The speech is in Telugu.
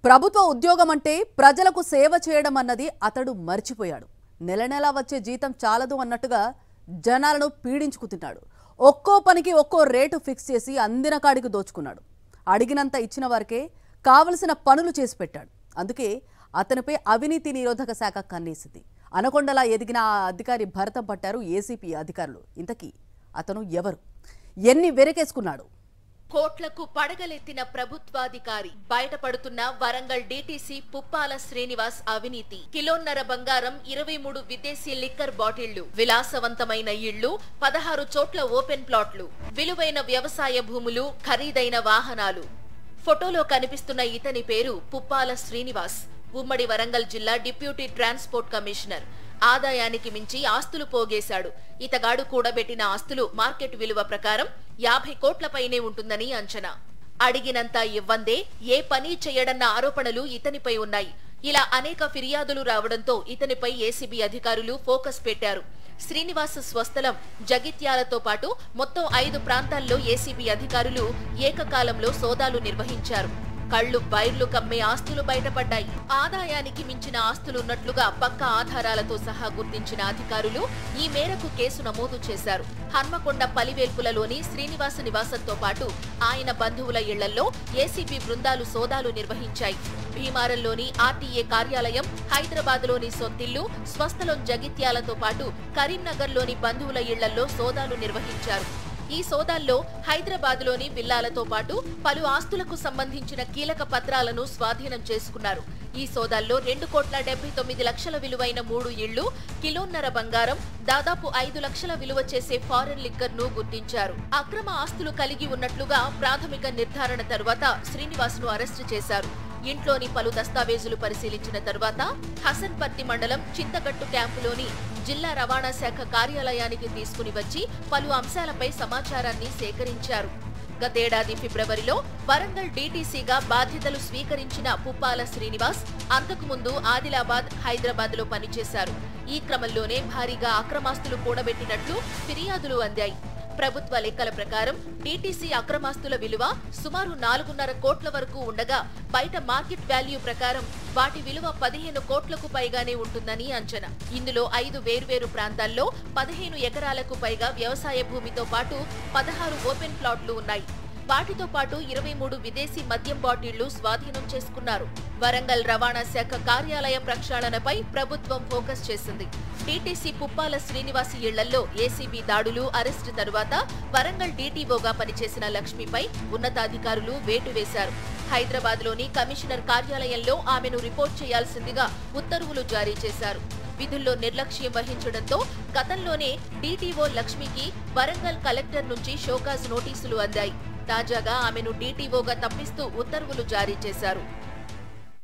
ప్రభుత్వ ఉద్యోగం అంటే ప్రజలకు సేవ చేయడం అన్నది అతడు మర్చిపోయాడు. నెల నెల వచ్చే జీతం చాలదు అన్నట్టుగా జనాలను పీడించుకుతున్నాడు. ఒక్కో పనికి ఒక్కో రేటు ఫిక్స్ చేసి అందిన కాడికి దోచుకున్నాడు. అడిగినంత ఇచ్చిన వారికే కావలసిన పనులు చేసి పెట్టాడు. అందుకే అతనిపై అవినీతి నిరోధక శాఖ కన్నేసింది. అనకొండలా ఎదిగిన ఆ అధికారి భరతం పట్టారు ఏసీపీ అధికారులు. ఇంతకీ అతను ఎవరు? ఎన్ని వెరకేసుకున్నాడు? కోట్లకు పడగలెత్తిన ప్రభుత్వాధికారి బయటపడుతున్న వరంగల్ డీటీసీ పుప్పాల శ్రీనివాస్ అవినీతి. కిలోన్నర బంగారం, 23 విదేశీ లిక్కర్ బాటిళ్లు, విలాసవంతమైన ఇళ్లు, 16 చోట్ల ఓపెన్ ప్లాట్లు, విలువైన వ్యవసాయ భూములు, ఖరీదైన వాహనాలు. ఫోటోలో కనిపిస్తున్న ఇతని పేరు పుప్పాల శ్రీనివాస్. ఉమ్మడి వరంగల్ జిల్లా డిప్యూటీ ట్రాన్స్పోర్ట్ కమిషనర్. ఆదాయానికి మించి ఆస్తులు పోగేశాడు. ఇతగాడు కూడబెట్టిన ఆస్తులు మార్కెట్ విలువ ప్రకారం 50 కోట్లపైనే ఉంటుందని అంచనా. అడిగినంత ఇవ్వందే ఏ పని చేయడన్న ఆరోపణలు ఇతనిపై ఉన్నాయి. ఇలా అనేక ఫిర్యాదులు రావడంతో ఇతనిపై ఏసీబీ అధికారులు ఫోకస్ పెట్టారు. శ్రీనివాస్ స్వస్థలం జగిత్యాలతో పాటు మొత్తం 5 ప్రాంతాల్లో ఏసీబీ అధికారులు ఏకకాలంలో సోదాలు నిర్వహించారు. కళ్లు బైర్లు కమ్మే ఆస్తులు బయటపడ్డాయి. ఆదాయానికి మించిన ఆస్తులున్నట్లుగా పక్కా ఆధారాలతో సహా గుర్తించిన అధికారులు ఈ మేరకు కేసు నమోదు చేశారు. హన్మకొండ పలివేల్పులలోని శ్రీనివాస నివాసంతో పాటు ఆయన బంధువుల ఇళ్లలో ఏసీబీ బృందాలు సోదాలు నిర్వహించాయి. భీమారంలోని ఆర్టీఏ కార్యాలయం, హైదరాబాద్లోని సొంతిల్లు, స్వస్థలం జగిత్యాలతో పాటు కరీంనగర్లోని బంధువుల ఇళ్లలో సోదాలు నిర్వహించారు. ఈ సోదాల్లో హైదరాబాద్లోని విల్లాలతో పాటు పలు ఆస్తులకు సంబంధించిన కీలక పత్రాలను స్వాధీనం చేసుకున్నారు. ఈ సోదాల్లో 2,79,00,000 విలువైన 3 ఇళ్లు, కిలోన్నర బంగారం, దాదాపు 5 లక్షల విలువ చేసే ఫారెన్ లిక్కర్ ను గుర్తించారు. అక్రమ ఆస్తులు కలిగి ఉన్నట్లుగా ప్రాథమిక నిర్ధారణ తరువాత శ్రీనివాస్ ను అరెస్టు చేశారు. ఇంట్లోని పలు దస్తావేజులు పరిశీలించిన తరువాత హసన్పర్తి మండలం చింతగట్టు క్యాంపులోని జిల్లా రవాణా శాఖ కార్యాలయానికి తీసుకుని వచ్చి పలు అంశాలపై సమాచారాన్ని సేకరించారు. గతేడాది ఫిబ్రవరిలో వరంగల్ డీటీసీగా బాధ్యతలు స్వీకరించిన పుప్పాల శ్రీనివాస్ అంతకుముందు ఆదిలాబాద్, హైదరాబాద్ లో పనిచేశారు. ఈ క్రమంలోనే భారీగా అక్రమాస్తులు కూడబెట్టినట్లు ఫిర్యాదులు అందాయి. ప్రభుత్వ లెక్కల ప్రకారం డీటీసీ అక్రమాస్తుల విలువ సుమారు 4.5 కోట్ల వరకు ఉండగా బయట మార్కెట్ వాల్యూ ప్రకారం వాటి విలువ 15 కోట్లకు పైగానే ఉంటుందని అంచనా. ఇందులో 5 వేర్వేరు ప్రాంతాల్లో 15 ఎకరాలకు పైగా వ్యవసాయ భూమితో పాటు 16 ఓపెన్ ప్లాట్లు ఉన్నాయి. వాటితో పాటు 23 విదేశీ మద్యం బాటిళ్లు స్వాధీనం చేసుకున్నారు. వరంగల్ రవాణా శాఖ కార్యాలయ ప్రక్షాళనపై ప్రభుత్వం ఫోకస్ చేసింది. డీటీసీ పుప్పాల శ్రీనివాస్ ఇళ్లలో ఏసీబీ దాడులు, అరెస్టు తరువాత వరంగల్ డీటీఓగా పనిచేసిన లక్ష్మిపై ఉన్నతాధికారులు వేటు వేశారు. హైదరాబాద్లోని కమిషనర్ కార్యాలయంలో ఆమెను రిపోర్ట్ చేయాల్సిందిగా ఉత్తర్వులు జారీ చేశారు. విధుల్లో నిర్లక్ష్యం వహించడంతో గతంలోనే డీటీఓ లక్ష్మికి వరంగల్ కలెక్టర్ నుంచి షోకాజ్ నోటీసులు అందాయి. తాజాగా ఆమెను డీటీఓగా తప్పిస్తూ ఉత్తర్వులు జారీ చేశారు.